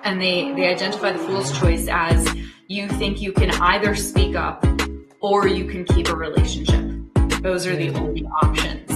and they identify the fool's choice as you think you can either speak up or you can keep a relationship. Those are the only options.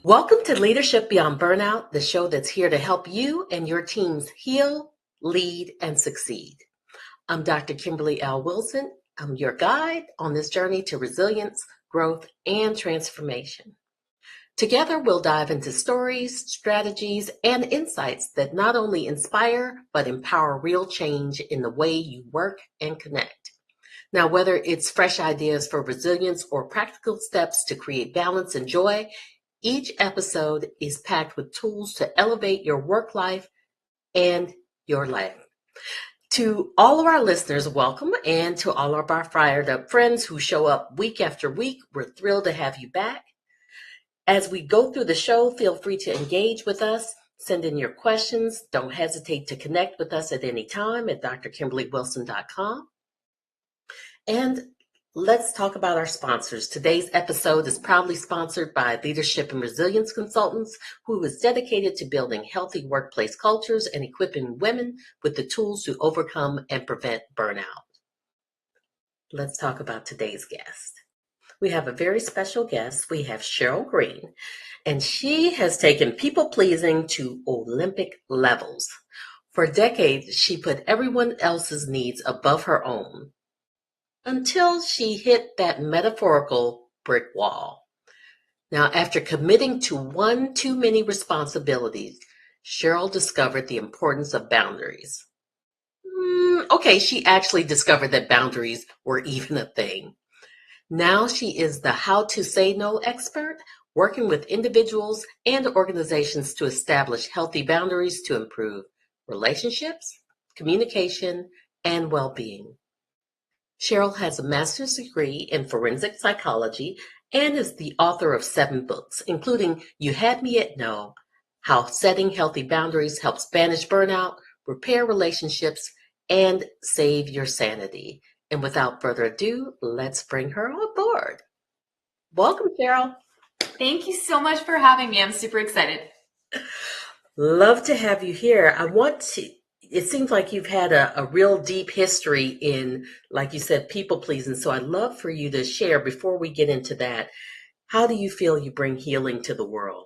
Welcome to Leadership Beyond Burnout, the show that's here to help you and your teams heal, lead, and succeed. I'm Dr. Kimberly L. Wilson. I'm your guide on this journey to resilience, growth, and transformation. Together, we'll dive into stories, strategies, and insights that not only inspire, but empower real change in the way you work and connect. Now, whether it's fresh ideas for resilience or practical steps to create balance and joy, each episode is packed with tools to elevate your work life and your life. To all of our listeners, welcome, and to all of our fired up friends who show up week after week, we're thrilled to have you back. As we go through the show, feel free to engage with us, send in your questions. Don't hesitate to connect with us at any time at drkimberlywilson.com. And let's talk about our sponsors. Today's episode is proudly sponsored by Leadership and Resilience Consultants, who is dedicated to building healthy workplace cultures and equipping women with the tools to overcome and prevent burnout. Let's talk about today's guest. We have a very special guest. We have Sheryl Green, and she has taken people-pleasing to Olympic levels. For decades, she put everyone else's needs above her own, until she hit that metaphorical brick wall. Now, after committing to one too many responsibilities, Sheryl discovered the importance of boundaries. She actually discovered that boundaries were even a thing. Now she is the how to say no expert, working with individuals and organizations to establish healthy boundaries to improve relationships, communication, and well-being. Sheryl has a master's degree in forensic psychology and is the author of 7 books, including You Had Me at No, How Setting Healthy Boundaries Helps Banish Burnout, Repair Relationships, and Save Your Sanity. And without further ado, let's bring her on board. Welcome, Sheryl. Thank you so much for having me. I'm super excited. Love to have you here. It seems like you've had a real deep history in, like you said, people pleasing. So I'd love for you to share, before we get into that, how do you feel you bring healing to the world?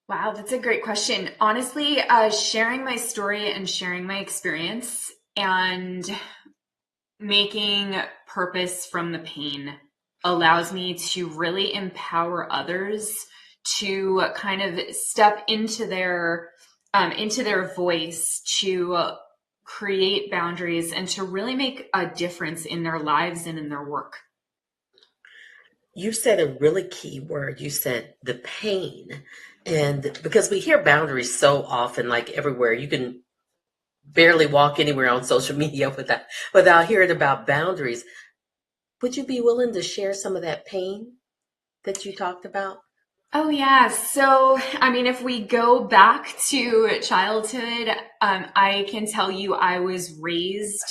Wow, that's a great question. Honestly, sharing my story and sharing my experience and making purpose from the pain allows me to really empower others to kind of step into their voice, to create boundaries, and to really make a difference in their lives and in their work. You said a really key word. You said the pain. And because we hear boundaries so often, like everywhere, you can barely walk anywhere on social media without hearing about boundaries. Would you be willing to share some of that pain that you talked about? Oh, yeah. So, if we go back to childhood, I can tell you I was raised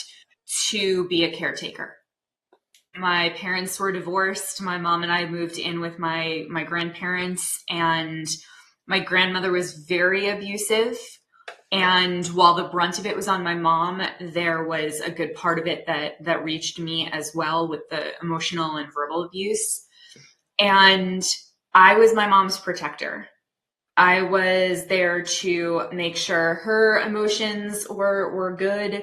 to be a caretaker. My parents were divorced. My mom and I moved in with my grandparents, and my grandmother was very abusive. And while the brunt of it was on my mom, there was a good part of it that reached me as well, with the emotional and verbal abuse. And I was my mom's protector. I was there to make sure her emotions were good,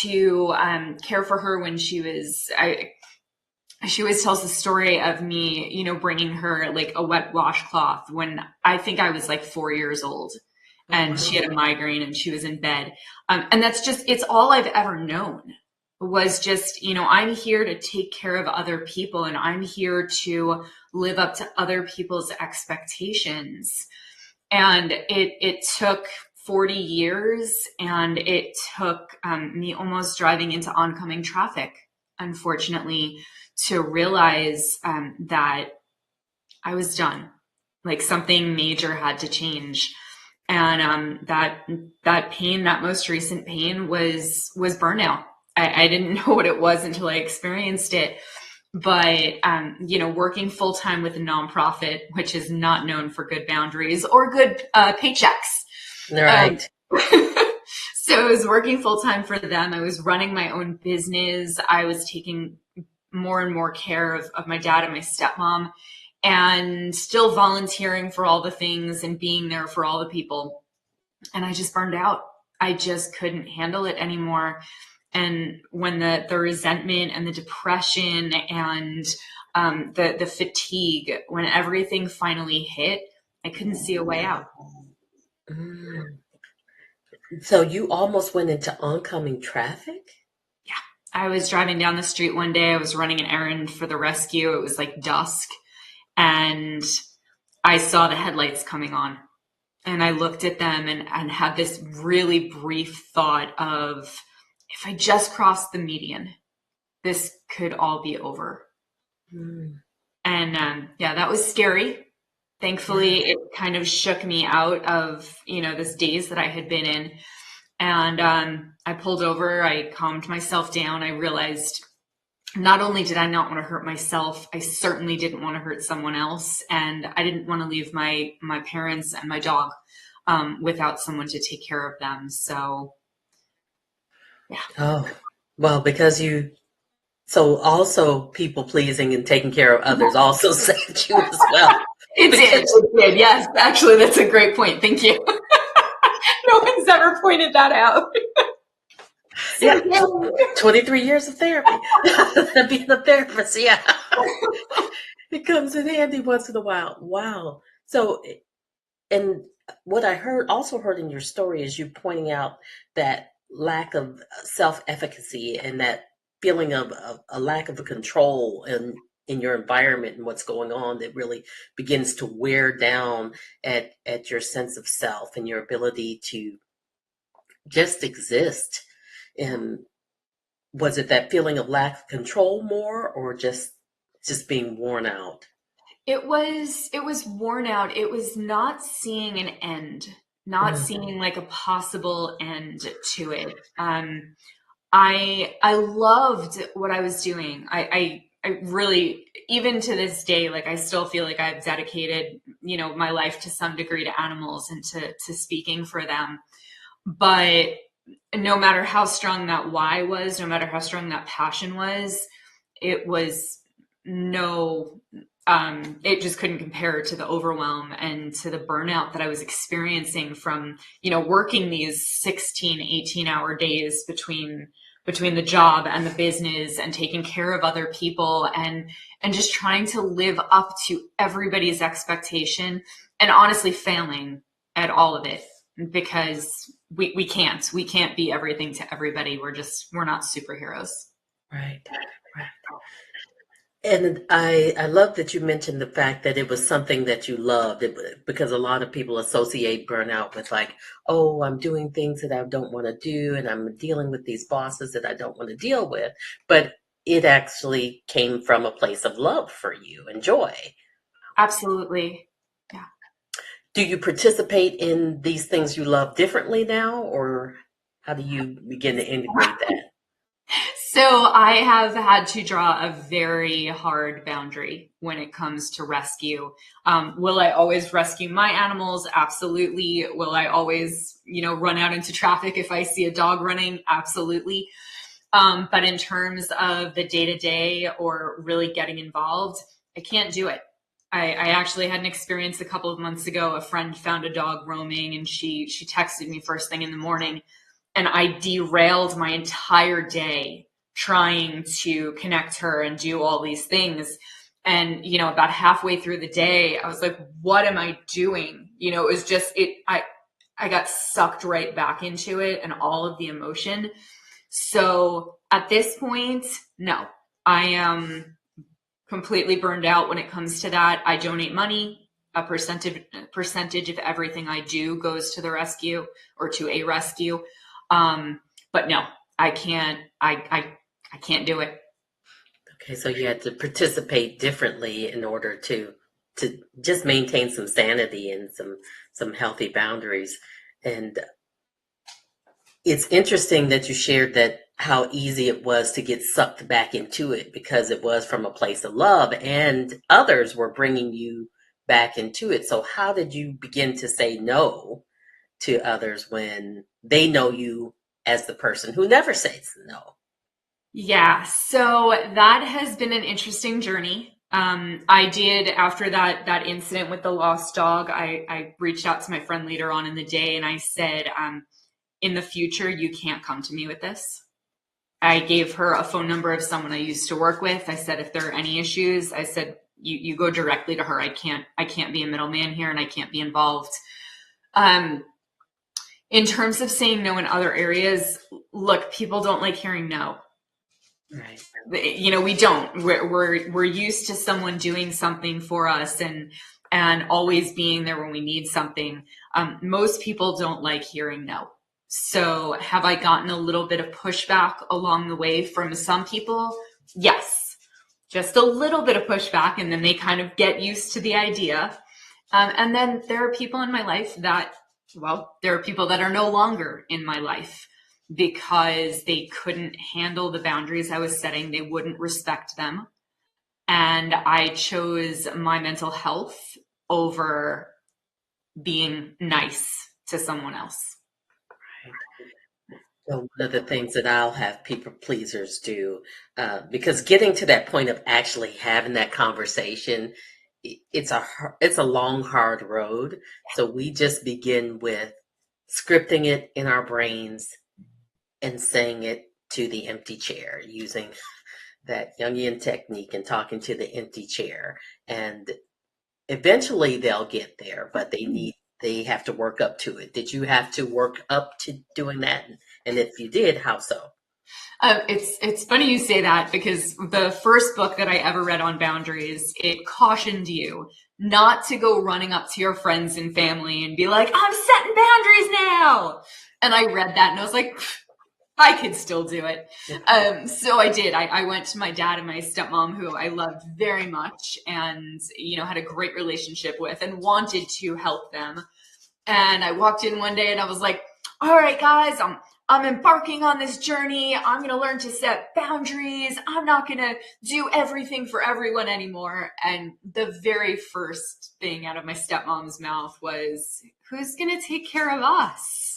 to care for her when she was she always tells the story of me, bringing her like a wet washcloth when I think I was like 4 years old, Oh, and wow. she had a migraine and she was in bed. And that's just, it's all I've ever known was just, I'm here to take care of other people, and I'm here to live up to other people's expectations. And it took 40 years, and it took me almost driving into oncoming traffic, unfortunately, to realize that I was done. Like something major had to change. And that pain, that most recent pain was burnout. I didn't know what it was until I experienced it. But working full time with a nonprofit, which is not known for good boundaries or good paychecks. Um, Right. so I was working full time for them. I was running my own business. I was taking more and more care of my dad and my stepmom, and still volunteering for all the things and being there for all the people. And I just burned out. I just couldn't handle it anymore. And when the resentment and the depression and the fatigue, when everything finally hit, I couldn't see a way out. Mm. So you almost went into oncoming traffic? Yeah. I was driving down the street one day. I was running an errand for the rescue. It was like dusk, and I saw the headlights coming on. And I looked at them and had this really brief thought of, if I just crossed the median, this could all be over. Mm. And yeah, that was scary. Yeah. Thankfully, it kind of shook me out of, this daze that I had been in. And I pulled over, I calmed myself down. I realized not only did I not want to hurt myself, I certainly didn't want to hurt someone else. And I didn't want to leave my parents and my dog without someone to take care of them. So, yeah. Oh, well, because so also people pleasing and taking care of others also saved you as well. It did. Because It did. Yes. Actually, that's a great point. Thank you. No one's ever pointed that out. yeah, So, yeah. 23 years of therapy. Being a therapist, yeah. It comes in handy once in a while. Wow. So, and what I also heard in your story is you pointing out that lack of self-efficacy and that feeling of a lack of control in your environment and what's going on that really begins to wear down at your sense of self and your ability to just exist. And was it that feeling of lack of control more, or just being worn out? It was worn out. It was not seeing an end, not Mm, seeing like a possible end to it. I loved what I was doing. I really, even to this day, like I still feel like I've dedicated, my life to some degree to animals and to speaking for them. But no matter how strong that why was, no matter how strong that passion was, it was no, it just couldn't compare to the overwhelm and to the burnout that I was experiencing from, working these 16, 18-hour days between the job and the business and taking care of other people and just trying to live up to everybody's expectation, and honestly failing at all of it, because we can't be everything to everybody. We're not superheroes. right, right. And I love that you mentioned the fact that it was something that you loved, because a lot of people associate burnout with like, oh, I'm doing things that I don't want to do, and I'm dealing with these bosses that I don't want to deal with. But it actually came from a place of love for you and joy. Absolutely. Yeah. Do you participate in these things you love differently now, or how do you begin to integrate that? So I have had to draw a very hard boundary when it comes to rescue. Will I always rescue my animals? Absolutely. Will I always, run out into traffic if I see a dog running? Absolutely. But in terms of the day to day or really getting involved, I can't do it. I actually had an experience a couple of months ago. A friend found a dog roaming, and she texted me first thing in the morning, and I derailed my entire day trying to connect her and do all these things. And, about halfway through the day, I was like, what am I doing? It was just, I got sucked right back into it and all of the emotion. So at this point, no, I am completely burned out when it comes to that. I donate money. A percentage of everything I do goes to the rescue or to a rescue. But no, I can't, I can't do it. Okay, so you had to participate differently in order to just maintain some sanity and some healthy boundaries. And it's interesting that you shared that how easy it was to get sucked back into it because it was from a place of love and others were bringing you back into it. So how did you begin to say no to others when they know you as the person who never says no? Yeah, so that has been an interesting journey. I did after that incident with the lost dog. I reached out to my friend later on in the day and I said, in the future, you can't come to me with this. I gave her a phone number of someone I used to work with. I said, if there are any issues, I said, you go directly to her. I can't be a middleman here and I can't be involved. In terms of saying no in other areas, look, people don't like hearing no. Right. We don't. We're used to someone doing something for us and always being there when we need something. Most people don't like hearing no. So have I gotten a little bit of pushback along the way from some people? Yes, just a little bit of pushback, and then they kind of get used to the idea. And then there are people in my life there are people that are no longer in my life because they couldn't handle the boundaries I was setting. They wouldn't respect them. And I chose my mental health over being nice to someone else. So one of the things that I'll have people pleasers do, because getting to that point of actually having that conversation, it's a long, hard road. So we just begin with scripting it in our brains and saying it to the empty chair using that Jungian technique and talking to the empty chair. And eventually they'll get there, but they have to work up to it. Did you have to work up to doing that? And if you did, how so? It's funny you say that because the first book that I ever read on boundaries, it cautioned you not to go running up to your friends and family and be like, I'm setting boundaries now. And I read that and I was like, I could still do it. So I did. I went to my dad and my stepmom, who I loved very much and, had a great relationship with and wanted to help them. And I walked in one day and I was like, all right, guys, I'm embarking on this journey. I'm going to learn to set boundaries. I'm not going to do everything for everyone anymore. And the very first thing out of my stepmom's mouth was, who's going to take care of us?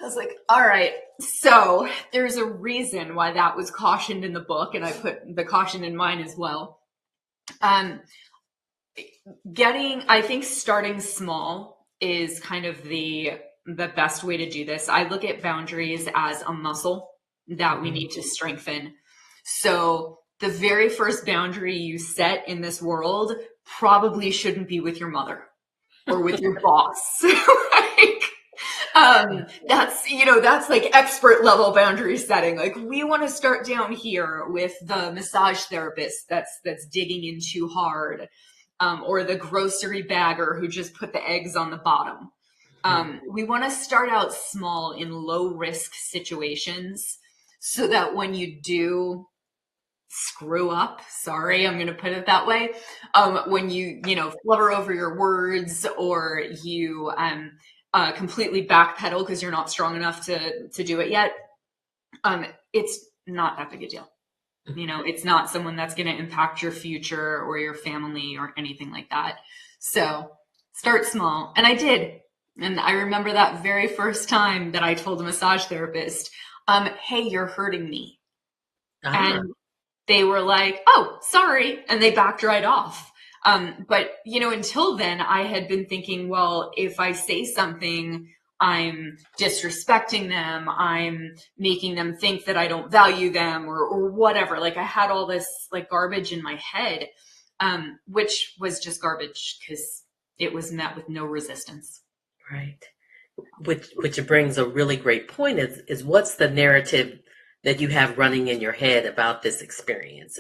I was like, all right, so there's a reason why that was cautioned in the book, and I put the caution in mine as well. I think starting small is kind of the best way to do this. I look at boundaries as a muscle that we need to strengthen. So the very first boundary you set in this world probably shouldn't be with your mother or with your boss. That's like expert level boundary setting. Like we want to start down here with the massage therapist that's digging in too hard, or the grocery bagger who just put the eggs on the bottom. We want to start out small in low risk situations so that when you do screw up, sorry, I'm going to put it that way. When you flubber over your words or you, completely backpedal because you're not strong enough to do it yet. It's not that big a deal. It's not someone that's going to impact your future or your family or anything like that. So start small. And I did. And I remember that very first time that I told a massage therapist, hey, you're hurting me. Uh-huh. And they were like, oh, sorry. And they backed right off. But until then I had been thinking, well, if I say something, I'm disrespecting them, I'm making them think that I don't value them or whatever. Like I had all this like garbage in my head, which was just garbage because it was met with no resistance. Right. Which brings a really great point is what's the narrative that you have running in your head about this experience?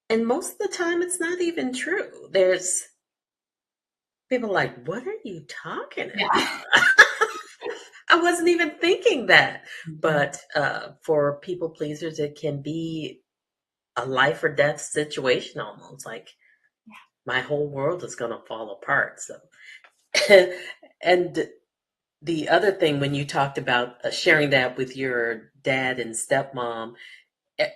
And most of the time it's not even true. There's people like, what are you talking Yeah. about? I wasn't even thinking that. But for people pleasers, it can be a life or death situation almost. Like my whole world is going to fall apart. So, and the other thing when you talked about sharing that with your dad and stepmom, eh,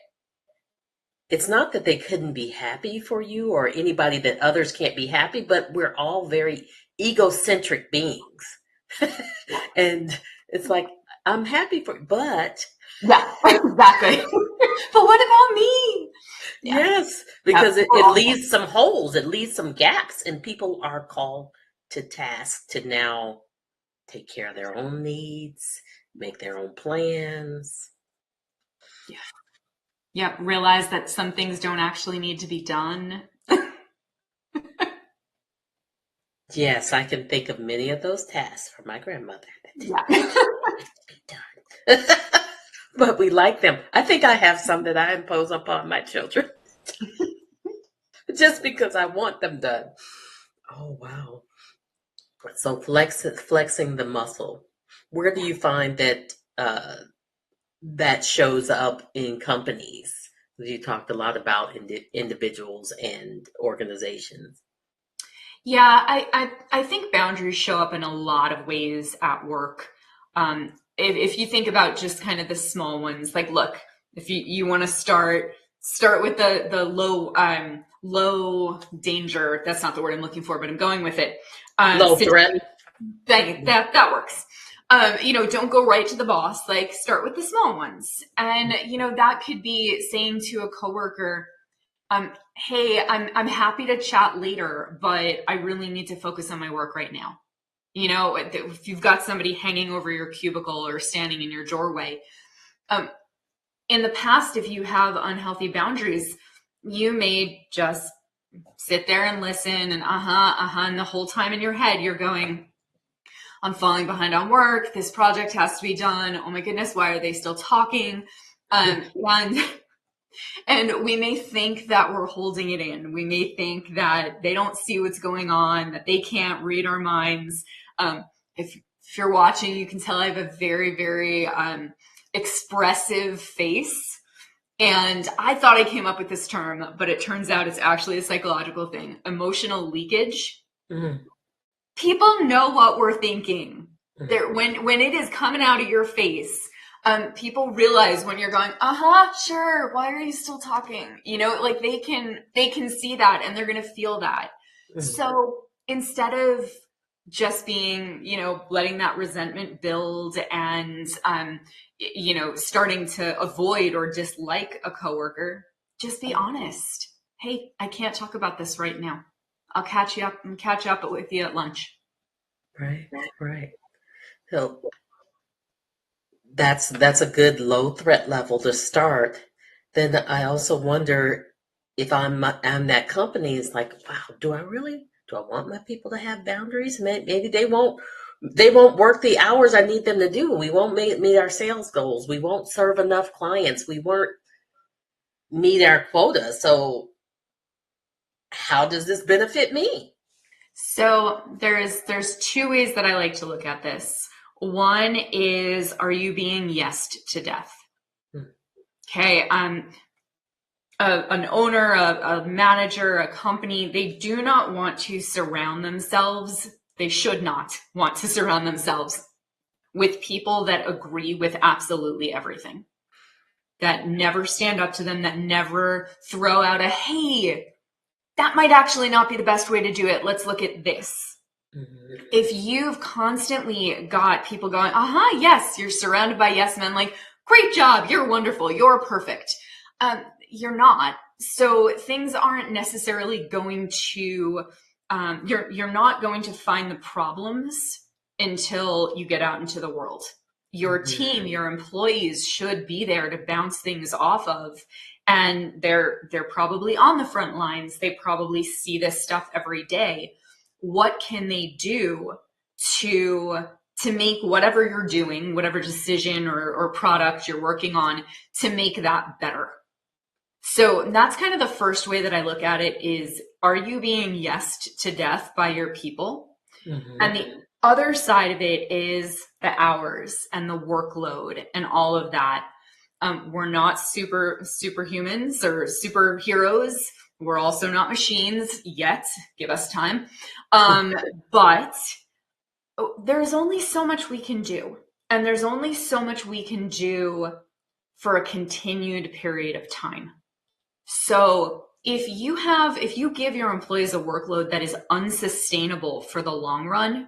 it's not that they couldn't be happy for you or anybody that others can't be happy, but we're all very egocentric beings. And it's like, I'm happy for, but Yeah, exactly. But what about me? Yeah. yes, Yep. because it leaves some holes, it leaves some gaps, and people are called to task to now take care of their own needs, make their own plans. Yeah. Yeah. Realize that some things don't actually need to be done. Yes, I can think of many of those tasks for my grandmother that didn't Yeah. need to be done. But we like them. I think I have some that I impose upon my children just because I want them done. Oh, wow. So flexing the muscle. Where do you find that that shows up in companies? You talked a lot about individuals and organizations. Yeah, I think boundaries show up in a lot of ways at work. If you think about just kind of the small ones, like look, if you want to start with the low danger. That's not the word I'm looking for, but I'm going with it. Low threat. That works. Don't go right to the boss. Like start with the small ones, and that could be saying to a coworker, hey, I'm happy to chat later, but I really need to focus on my work right now. If you've got somebody hanging over your cubicle or standing in your doorway, um, in the past, if you have unhealthy boundaries, you may just sit there and listen and and the whole time in your head you're going, I'm falling behind on work. This project has to be done. Oh my goodness, why are they still talking? And And we may think that we're holding it in. We may think that they don't see what's going on, that they can't read our minds. If you're watching, you can tell I have a very, very expressive face. And I thought I came up with this term, but it turns out it's actually a psychological thing. Emotional leakage. Mm-hmm. People know what we're thinking. Mm-hmm. When it is coming out of your face, people realize when you're going, sure, why are you still talking? Like they can see that and they're going to feel that. Mm-hmm. So instead of just being, letting that resentment build and, starting to avoid or dislike a coworker, just be honest. Hey, I can't talk about this right now. I'll catch up with you at lunch. Right, right. So that's a good low threat level to start. Then I also wonder if I'm that company is like, wow, do I want my people to have boundaries? Maybe they won't work the hours I need them to do. We won't meet our sales goals. We won't serve enough clients. We won't meet our quota. So how does this benefit me? So there's two ways that I like to look at this. One is, are you being yesed to death? Okay, an owner, a manager, a company, they do not want to surround themselves. They should not want to surround themselves with people that agree with absolutely everything, that never stand up to them, that never throw out a, hey, that might actually not be the best way to do it. Let's look at this. Mm-hmm. If you've constantly got people going, yes, you're surrounded by yes men, like, great job, you're wonderful, you're perfect. You're not. So things aren't necessarily going to, you're not going to find the problems until you get out into the world. Your team, your employees should be there to bounce things off of. And they're probably on the front lines. They probably see this stuff every day. What can they do to make whatever you're doing, whatever decision or product you're working on, to make that better? So that's kind of the first way that I look at it is, are you being yesed to death by your people? And the other side of it is the hours and the workload and all of that. We're not superhumans or superheroes. We're also not machines yet. Give us time. But there's only so much we can do. And there's only so much we can do for a continued period of time. So if you give your employees a workload that is unsustainable for the long run,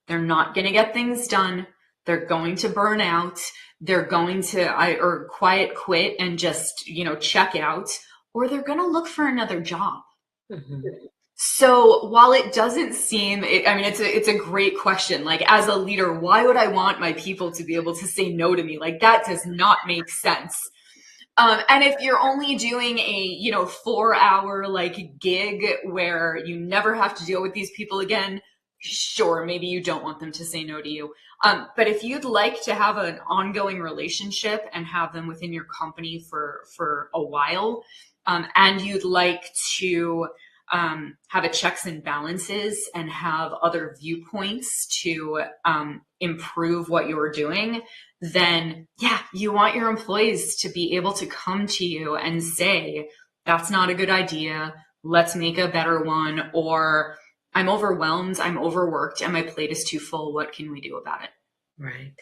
they're not going to get things done. They're going to burn out. They're going to or quiet quit and just, check out, or they're going to look for another job. So while it doesn't seem, it's a great question. Like, as a leader, why would I want my people to be able to say no to me? Like, that does not make sense. And if you're only doing a, 4-hour gig where you never have to deal with these people again, sure, maybe you don't want them to say no to you. But if you'd like to have an ongoing relationship and have them within your company for a while, and you'd like to have a checks and balances and have other viewpoints to improve what you're doing, then you want your employees to be able to come to you and say, that's not a good idea. Let's make a better one. Or, I'm overwhelmed, I'm overworked, and my plate is too full. What can we do about it? Right.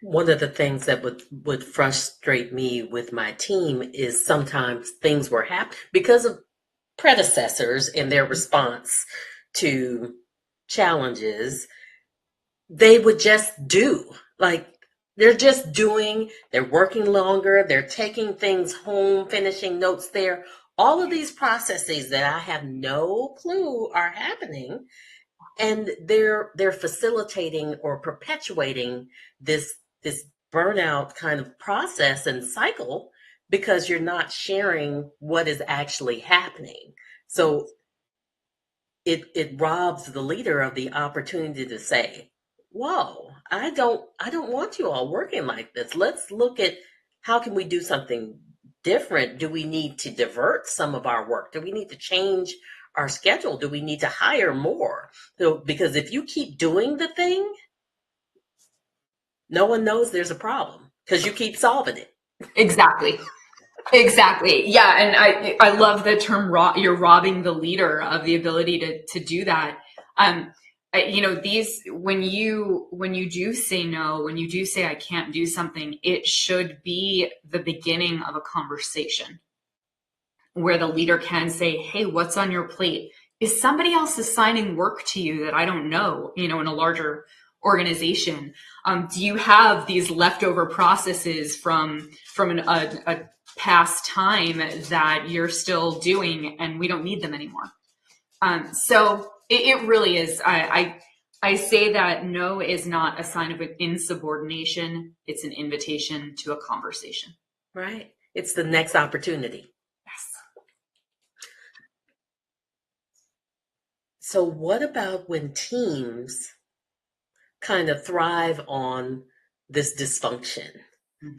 One of the things that would frustrate me with my team is sometimes things were happening because of predecessors and their response to challenges. They would just do, they're just doing, they're working longer, they're taking things home, finishing notes there. All of these processes that I have no clue are happening, and they're facilitating or perpetuating this burnout kind of process and cycle because you're not sharing what is actually happening. So it robs the leader of the opportunity to say, whoa, I don't want you all working like this. Let's look at how can we do something different. Do we need to divert some of our work? Do we need to change our schedule? Do we need to hire more? So, because if you keep doing the thing, no one knows there's a problem because you keep solving it. Exactly. Yeah. And I love the term you're robbing the leader of the ability to do that. When you do say no, when you do say I can't do something, it should be the beginning of a conversation where the leader can say, hey, what's on your plate? Is somebody else assigning work to you that I don't know, in a larger organization? Do you have these leftover processes from a past time that you're still doing and we don't need them anymore? So it really is. I say that no is not a sign of an insubordination. It's an invitation to a conversation. Right. It's the next opportunity. Yes. So what about when teams kind of thrive on this dysfunction?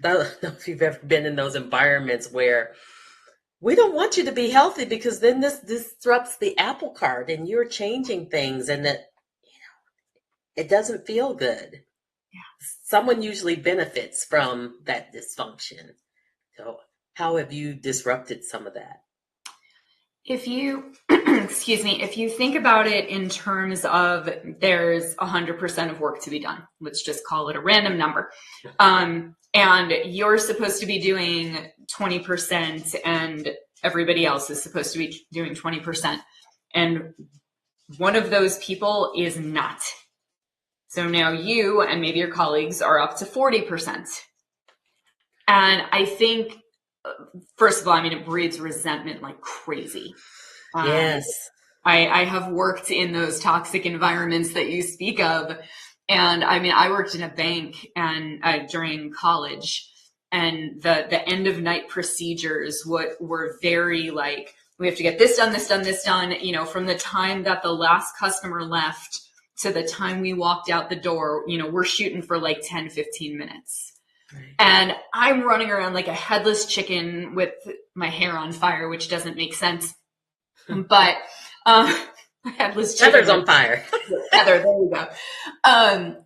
I don't know if you've ever been in those environments where we don't want you to be healthy because then this disrupts the apple cart and you're changing things and that, it doesn't feel good. Yeah. Someone usually benefits from that dysfunction. So how have you disrupted some of that? If you, if you think about it in terms of there's 100% of work to be done, let's just call it a random number. And you're supposed to be doing 20% and everybody else is supposed to be doing 20%. And one of those people is not. So now you and maybe your colleagues are up to 40%. And I think, first of all, it breeds resentment like crazy. Yes. I have worked in those toxic environments that you speak of. And I mean, I worked in a bank and during college, and the end of night procedures were very like, we have to get this done, this done, this done, you know, from the time that the last customer left to the time we walked out the door, you know, we're shooting for like 10, 15 minutes. Right. And I'm running around like a headless chicken with my hair on fire, which doesn't make sense. But headless chicken. Feathers on fire. Heather, there you go.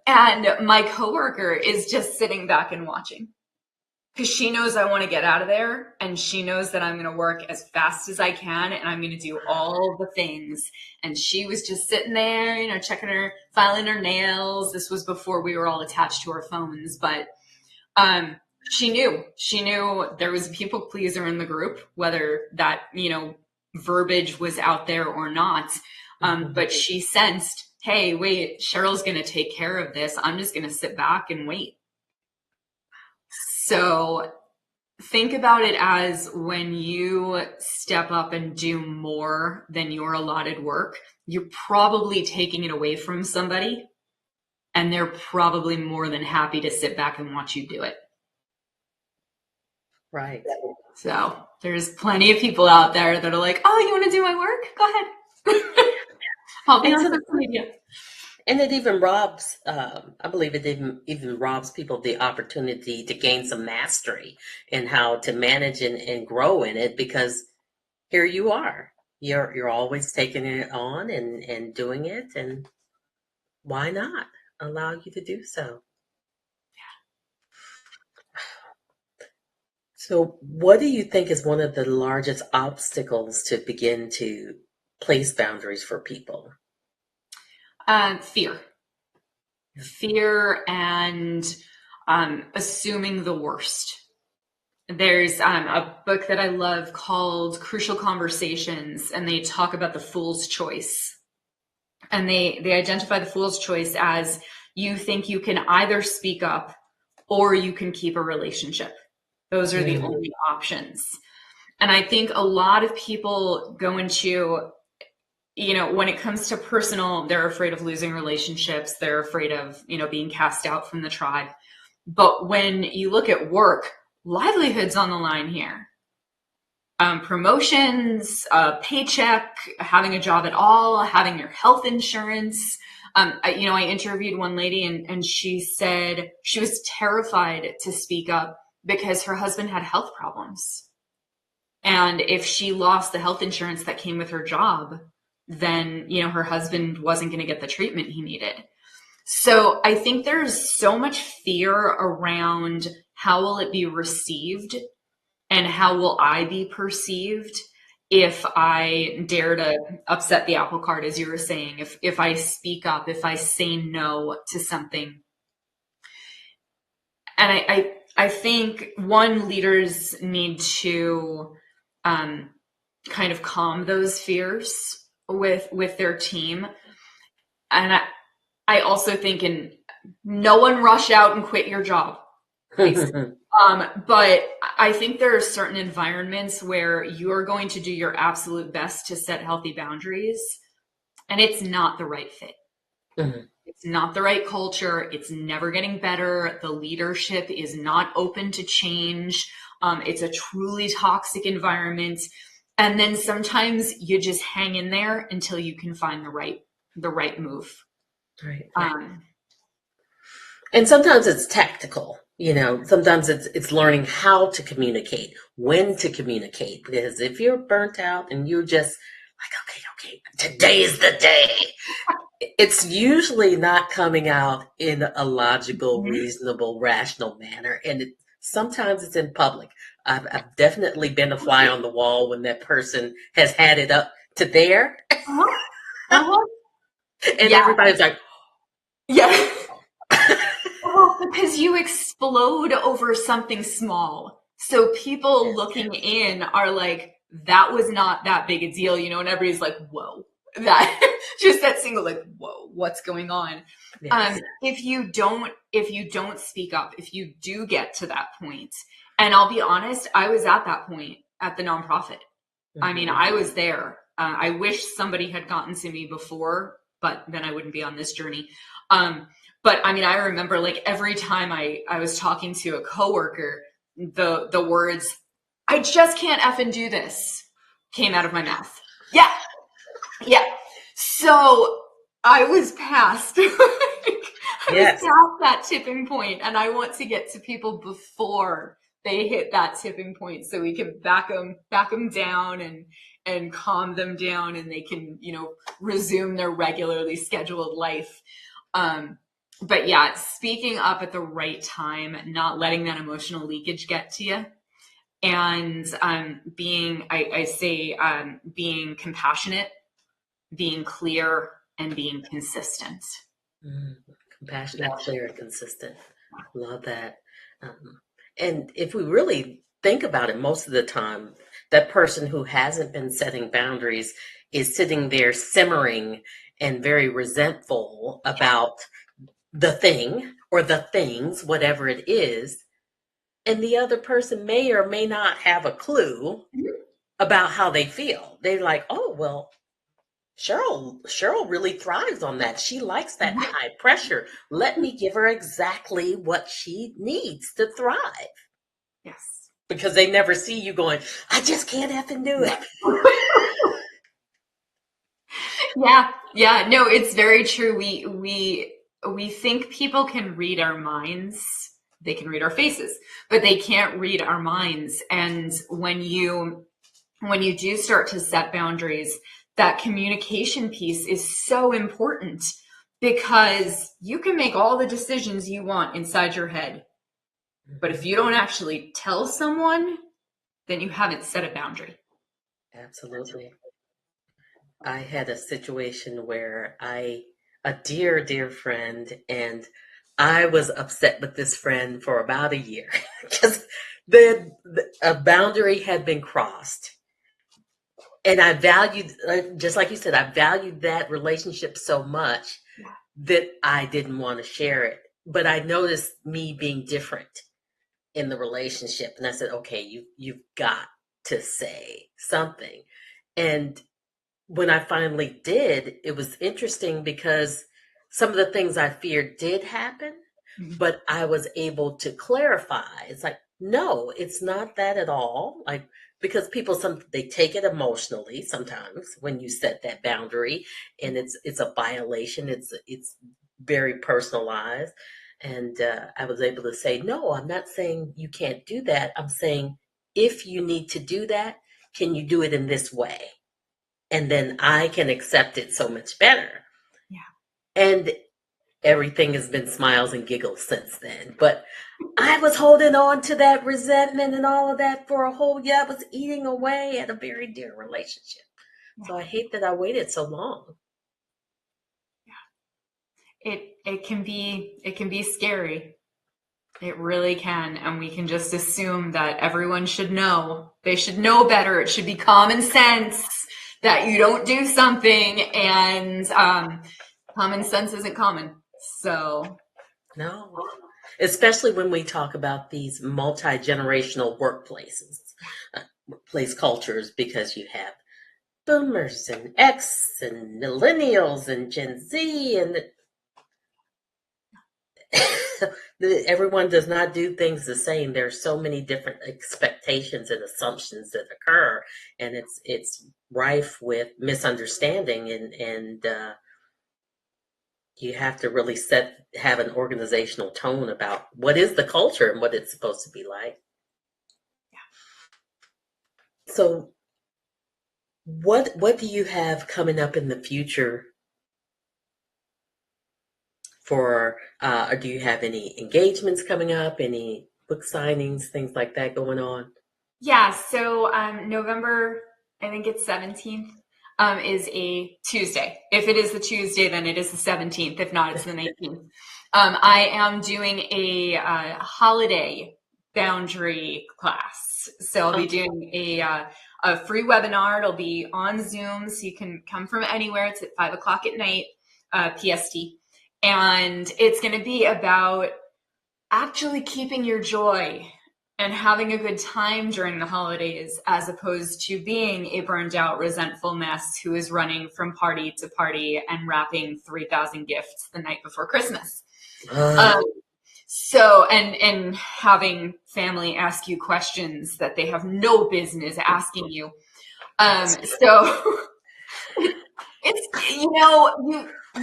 And my coworker is just sitting back and watching, because she knows I want to get out of there, and she knows that I'm going to work as fast as I can, and I'm going to do all the things. And she was just sitting there, you know, checking her, filing her nails. This was before we were all attached to our phones, but she knew there was a people pleaser in the group, whether that, you know, verbiage was out there or not. But she sensed, hey, wait, Sheryl's going to take care of this. I'm just going to sit back and wait. So think about it as when you step up and do more than your allotted work, you're probably taking it away from somebody, and they're probably more than happy to sit back and watch you do it. Right. So there's plenty of people out there that are like, oh, you want to do my work? Go ahead. I'll be on social media. And it even robs, I believe it even robs people the opportunity to gain some mastery in how to manage and grow in it, because here you are. You're always taking it on and doing it, and why not allow you to do so? So what do you think is one of the largest obstacles to begin to place boundaries for people? Fear and assuming the worst. There's a book that I love called Crucial Conversations, and they talk about the fool's choice. And they identify the fool's choice as, you think you can either speak up or you can keep a relationship. Those are the only options. And I think a lot of people go into, you know, when it comes to personal, they're afraid of losing relationships. They're afraid of, you know, being cast out from the tribe. But when you look at work, livelihood's on the line here. Promotions, paycheck, having a job at all, having your health insurance. I interviewed one lady, and she said she was terrified to speak up because her husband had health problems. And if she lost the health insurance that came with her job, then, you know, her husband wasn't going to get the treatment he needed. So I think there's so much fear around how will it be received and how will I be perceived if I dare to upset the apple cart, as you were saying, if I speak up, if I say no to something. And I think, one, leaders need to kind of calm those fears with their team. And I also think, no one rush out and quit your job. But I think there are certain environments where you're going to do your absolute best to set healthy boundaries, and it's not the right fit. Mm-hmm. It's not the right culture. It's never getting better. The leadership is not open to change. It's a truly toxic environment. And then sometimes you just hang in there until you can find the right move. Right. And sometimes it's tactical. You know, sometimes it's learning how to communicate, when to communicate. Because if you're burnt out and you're just like, okay, today's the day, it's usually not coming out in a logical, reasonable, rational manner. And sometimes it's in public. I've definitely been a fly on the wall when that person has had it up to there. And everybody's like, yeah. Because you explode over something small. So people looking in are like, that was not that big a deal, you know, and everybody's like, whoa, that just that single, like, whoa, what's going on? Yes. If you don't speak up, if you do get to that point, and I'll be honest, I was at that point at the nonprofit. Mm-hmm. I mean, I was there. I wish somebody had gotten to me before, but then I wouldn't be on this journey. But I mean, I remember like every time I was talking to a coworker, the words, "I just can't effing do this," came out of my mouth. Yeah. Yeah. So I was past, I was Yes. past that tipping point, and I want to get to people before they hit that tipping point, so we can back them down and calm them down, and they can, resume their regularly scheduled life. But yeah, speaking up at the right time, not letting that emotional leakage get to you, and being compassionate, being clear, and being consistent. Compassionate, clear, and consistent. Love that. Um, and if we really think about it, most of the time, that person who hasn't been setting boundaries is sitting there simmering and very resentful about the thing or the things, whatever it is. And the other person may or may not have a clue about how they feel. They're like, oh, well, Cheryl really thrives on that. She likes that high pressure. Let me give her exactly what she needs to thrive. Yes. Because they never see you going, I just can't effing do it. Yeah. Yeah. No, it's very true. We think people can read our minds. They can read our faces, but they can't read our minds. And when you do start to set boundaries, that communication piece is so important, because you can make all the decisions you want inside your head. But if you don't actually tell someone, then you haven't set a boundary. Absolutely. I had a situation where a dear, dear friend, and I was upset with this friend for about a year because a boundary had been crossed. And I valued, just like you said, I valued that relationship so much that I didn't want to share it. But I noticed me being different in the relationship. And I said, okay, you've got to say something. And when I finally did, it was interesting because some of the things I feared did happen, but I was able to clarify. It's like, no, it's not that at all. Like, because they take it emotionally sometimes when you set that boundary, and it's a violation. It's very personalized. And I was able to say, no, I'm not saying you can't do that. I'm saying, if you need to do that, can you do it in this way? And then I can accept it so much better. Yeah. And everything has been smiles and giggles since then. But I was holding on to that resentment and all of that for a whole year. I was eating away at a very dear relationship. So I hate that I waited so long. It can be scary. It really can. And we can just assume that everyone should know. They should know better. It should be common sense that you don't do something, and common sense isn't common. So No. Especially when we talk about these multi-generational workplaces, workplace cultures, because you have boomers and X and millennials and Gen Z, and everyone does not do things the same. There are so many different expectations and assumptions that occur, and it's rife with misunderstanding, and you have to really have an organizational tone about what is the culture and what it's supposed to be like. So what do you have coming up in the future for, or do you have any engagements coming up, any book signings, things like that going on? yeah, so November, I think it's 17th, is a Tuesday. If it is the Tuesday, then it is the 17th. If not, it's the 19th. I am doing a holiday boundary class. So I'll be doing a free webinar. It'll be on Zoom, so you can come from anywhere. It's at 5 o'clock at night, PST. And it's going to be about actually keeping your joy and having a good time during the holidays, as opposed to being a burned out, resentful mess who is running from party to party and wrapping 3,000 gifts the night before Christmas. So, and having family ask you questions that they have no business asking you. So it's,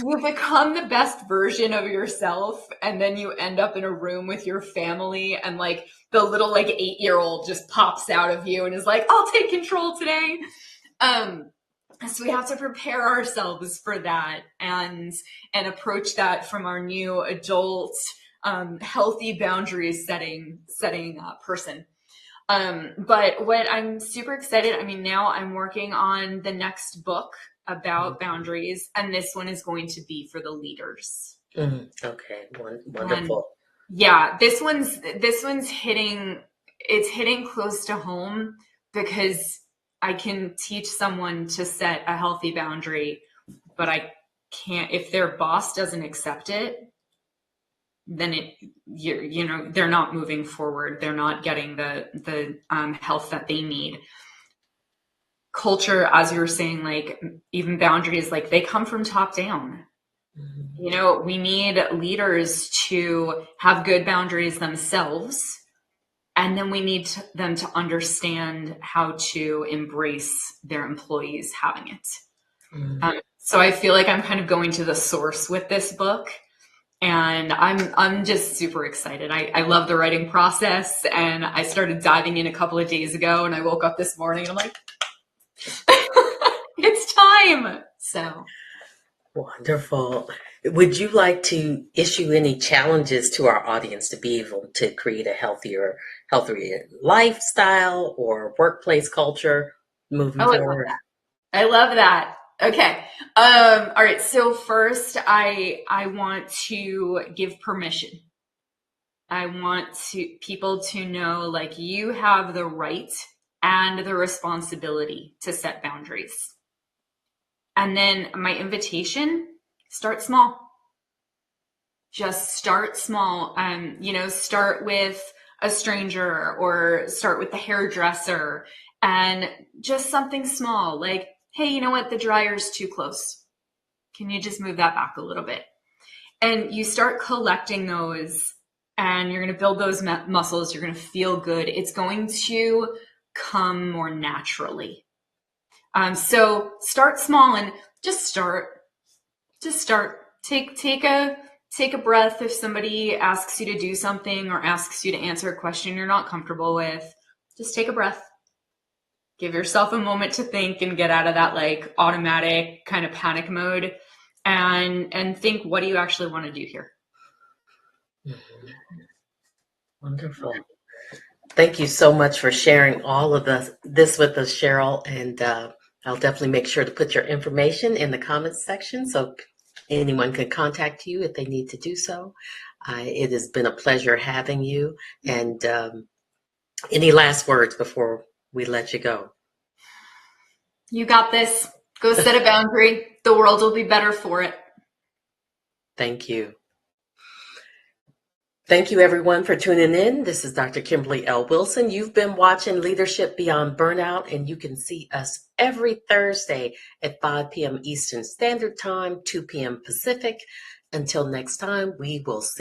you become the best version of yourself, and then you end up in a room with your family, and like the little like 8-year-old just pops out of you and is like, I'll take control today. So we have to prepare ourselves for that and approach that from our new adult, healthy boundaries setting person. But what I'm super excited, I mean, now I'm working on the next book about boundaries, and this one is going to be for the leaders. Okay, wonderful. And yeah, this one's hitting close to home, because I can teach someone to set a healthy boundary, but I can't, if their boss doesn't accept it, then they're not moving forward. They're not getting the health that they need. Culture, as you were saying, like even boundaries, like they come from top down. We need leaders to have good boundaries themselves, and then we need them to understand how to embrace their employees having it. So I feel like I'm kind of going to the source with this book. And I'm just super excited. I love the writing process, and I started diving in a couple of days ago, and I woke up this morning and I'm like, it's time. So wonderful. Would you like to issue any challenges to our audience to be able to create a healthier lifestyle or workplace culture moving forward? I love that. Okay. All right. So first, I want to give permission. I want people to know, like, you have the right and the responsibility to set boundaries. And then my invitation: start small. Just start small. Start with a stranger, or start with the hairdresser, and just something small, like, hey, you know what? The dryer's too close. Can you just move that back a little bit? And you start collecting those, and you're going to build those muscles. You're going to feel good. It's going to come more naturally. So start small and just start. Take a breath. If somebody asks you to do something or asks you to answer a question you're not comfortable with, just take a breath. Give yourself a moment to think and get out of that like automatic kind of panic mode, and think, what do you actually want to do here? Wonderful. Thank you so much for sharing all of this with us, Sheryl. And I'll definitely make sure to put your information in the comments section so anyone can contact you if they need to do so. It has been a pleasure having you. And any last words before we let you go? You got this. Go set a boundary. The world will be better for it. Thank you. Thank you, everyone, for tuning in. This is Dr. Kimberly L. Wilson. You've been watching Leadership Beyond Burnout, and you can see us every Thursday at 5 p.m. Eastern Standard Time, 2 p.m. Pacific. Until next time, we will see